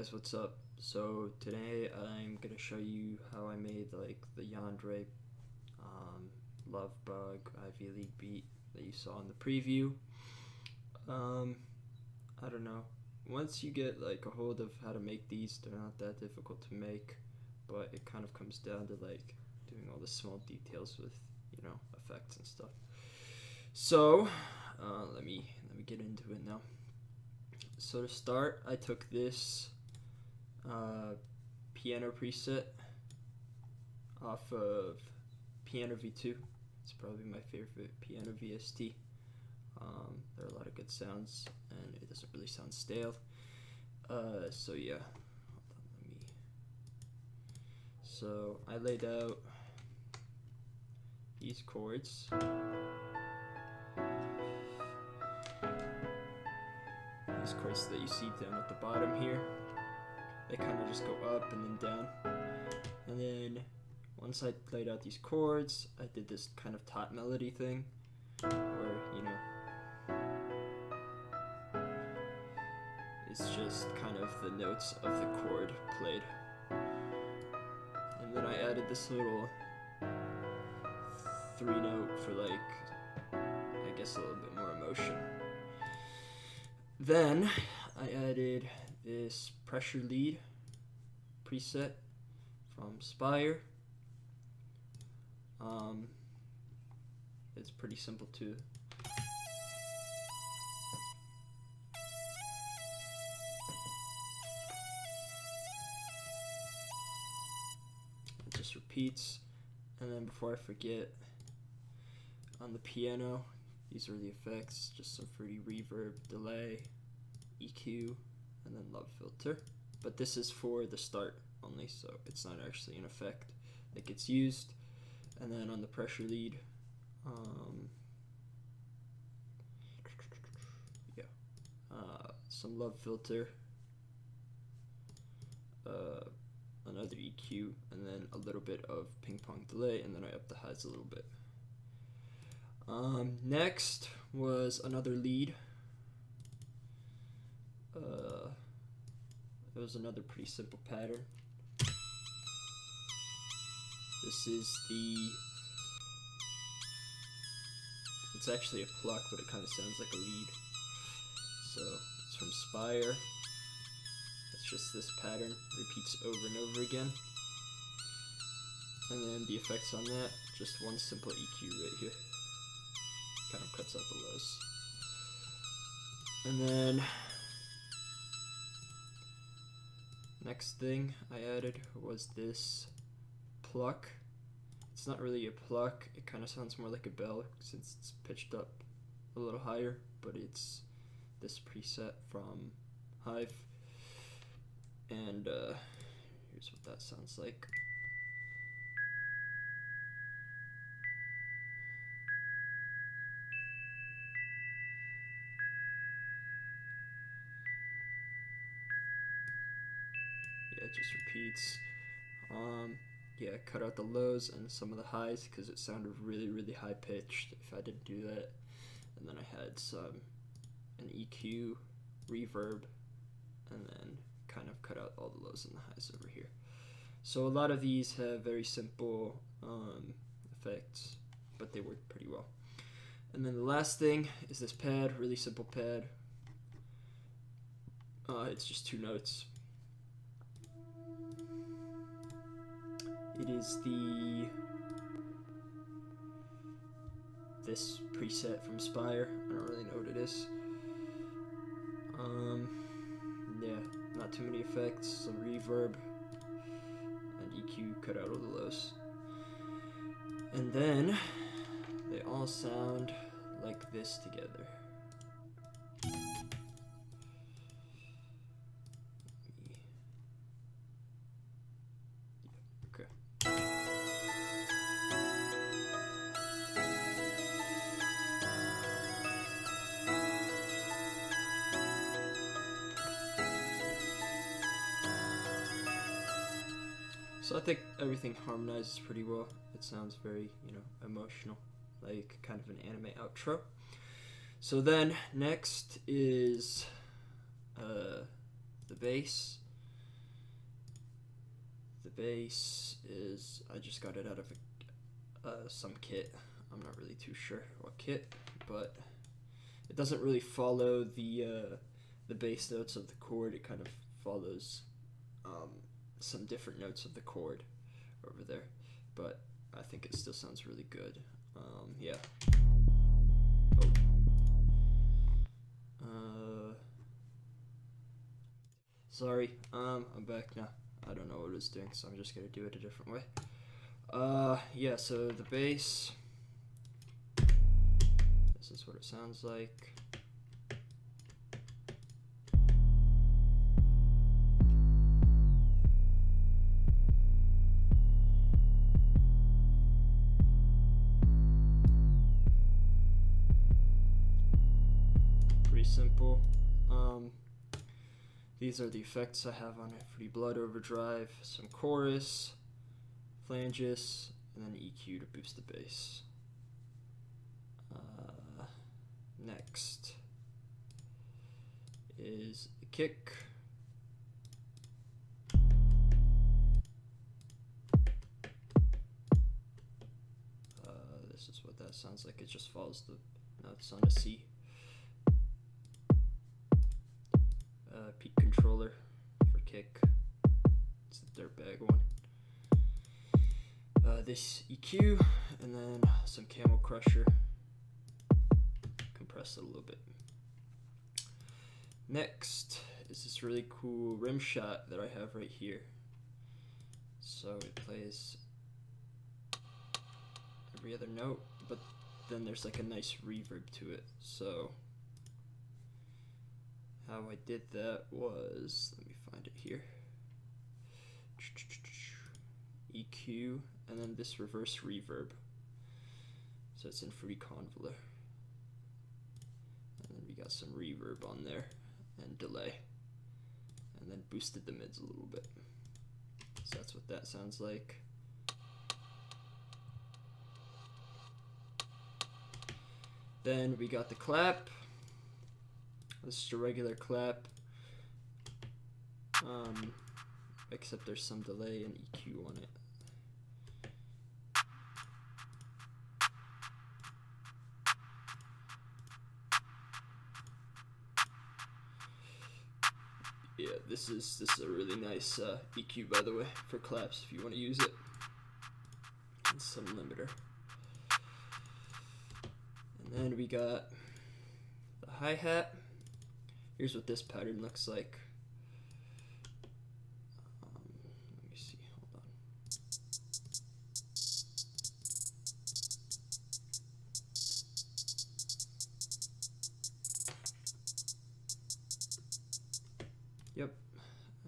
guys, what's up? So today I'm gonna show you how I made like the Yandere Lovbug Ivy League beat that you saw in the preview. I don't know. Once you get like a hold of how to make these, they're not that difficult to make, but it kind of comes down to like doing all the small details with, effects and stuff. So let me get into it now. So to start, I took this piano preset off of Piano V2. It's probably my favorite piano VST. There are a lot of good sounds, and it doesn't really sound stale. So yeah, hold on, So I laid out these chords. These chords that you see down at the bottom here, they kind of just go up and then down. And then once I laid out these chords, I did this kind of top melody thing where, it's just kind of the notes of the chord played. And then I added this little 3-note for like, I guess a little bit more emotion. Then I added this pressure lead preset from Spire. It's pretty simple too. It just repeats. And then before I forget, on the piano, these are the effects, just some fruity reverb, delay, EQ, and then love filter. But this is for the start only, so it's not actually an effect that gets used. And then on the pressure lead, some love filter, another EQ, and then a little bit of ping pong delay, and then I up the highs a little bit. Next was another lead. It was another pretty simple pattern. This is it's actually a pluck, but it kind of sounds like a lead. So it's from Spire. It's just this pattern, repeats over and over again. And then the effects on that, just one simple EQ right here. Kind of cuts out the lows. And then next thing I added was this pluck. It's not really a pluck, it kind of sounds more like a bell since it's pitched up a little higher, but it's this preset from Hive. And here's what that sounds like. Yeah, it just repeats. Yeah, I cut out the lows and some of the highs because it sounded really, really high pitched if I didn't do that. And then I had an EQ, reverb, and then kind of cut out all the lows and the highs over here. So a lot of these have very simple effects, but they work pretty well. And then the last thing is this pad, really simple pad. It's just 2 notes. It is this preset from Spire. I don't really know what it is. Yeah, not too many effects, some reverb, and EQ, cut out all the lows. And then they all sound like this together. So I think everything harmonizes pretty well. It sounds very, emotional, like kind of an anime outro. So then next is the bass. bass is, I just got it out of some kit. I'm not really too sure what kit, but it doesn't really follow the bass notes of the chord. It kind of follows some different notes of the chord over there, but I think it still sounds really good. Yeah. Sorry, I'm back now. I don't know what it's doing, so I'm just gonna do it a different way. Yeah, so the bass, this is what it sounds like. Pretty simple. These are the effects I have on Free Blood Overdrive, some chorus, flanges, and then EQ to boost the bass. Next is the kick. This is what that sounds like. It just follows the notes on a C. Peak controller for kick. It's the dirtbag one. This EQ, and then some Camel Crusher. Compress it a little bit. Next is this really cool rim shot that I have right here. So it plays every other note, but then there's like a nice reverb to it. So how I did that was, let me find it here. EQ, and then this reverse reverb. So it's in Free Convoler. And then we got some reverb on there, and delay. And then boosted the mids a little bit. So that's what that sounds like. Then we got the clap. This is a regular clap, except there's some delay and EQ on it. Yeah, this is a really nice EQ, by the way, for claps if you want to use it. And some limiter. And then we got the hi-hat. Here's what this pattern looks like. Let me see, hold on. Yep,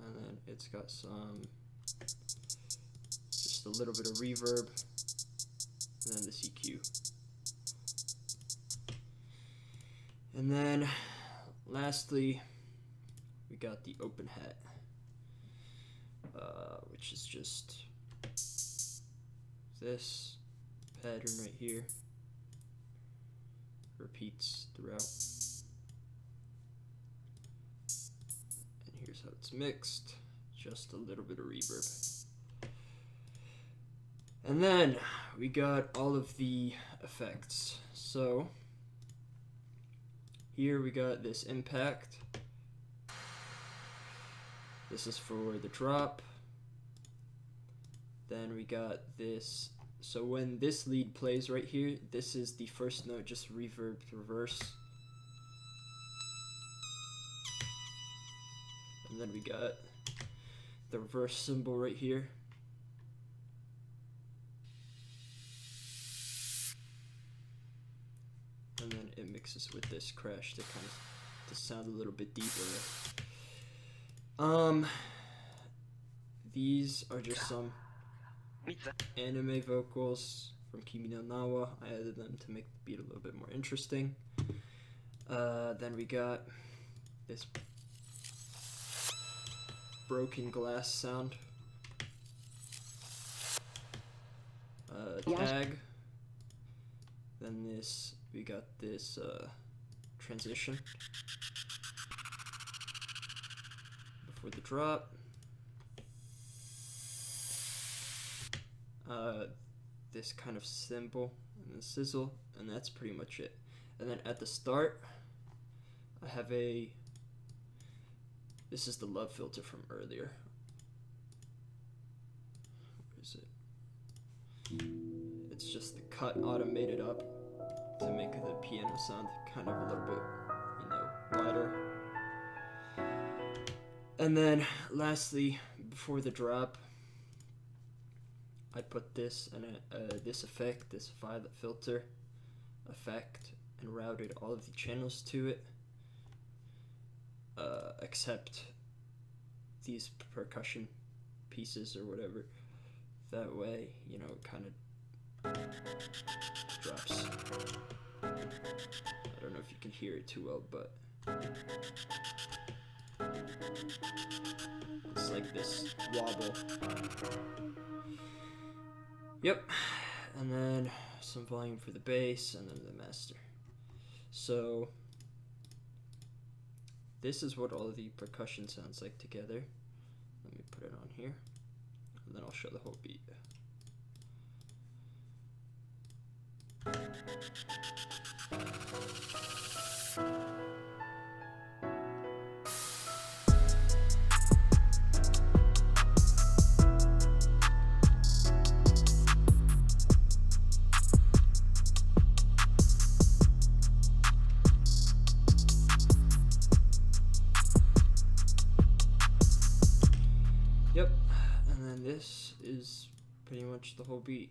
and then it's got just a little bit of reverb, and then this EQ. And then lastly, we got the open hat, which is just this pattern right here. Repeats throughout. And here's how it's mixed, just a little bit of reverb. And then we got all of the effects. So here we got this impact. This is for the drop. Then we got this. So when this lead plays right here, this is the first note, just reverb reverse. And then we got the reverse symbol right here. And then it mixes with this crash to kind of to sound a little bit deeper. These are just some anime vocals from Kimi no Nawa. I added them to make the beat a little bit more interesting. Then we got this broken glass sound. Tag. Then we got this transition before the drop. this kind of symbol and the sizzle, and that's pretty much it. And then at the start, I have this is the love filter from earlier. Where is it? It's just the cut automated up to make the piano sound kind of a little bit, lighter. And then lastly, before the drop, I put this and this effect, this violet filter effect, and routed all of the channels to it, except these percussion pieces or whatever. That way, it kind of drops. I don't know if you can hear it too well, but it's like this wobble. Yep, and then some volume for the bass, and then the master. So this is what all of the percussion sounds like together. Let me put it on here, and then I'll show the whole beat. Yep, and then this is pretty much the whole beat.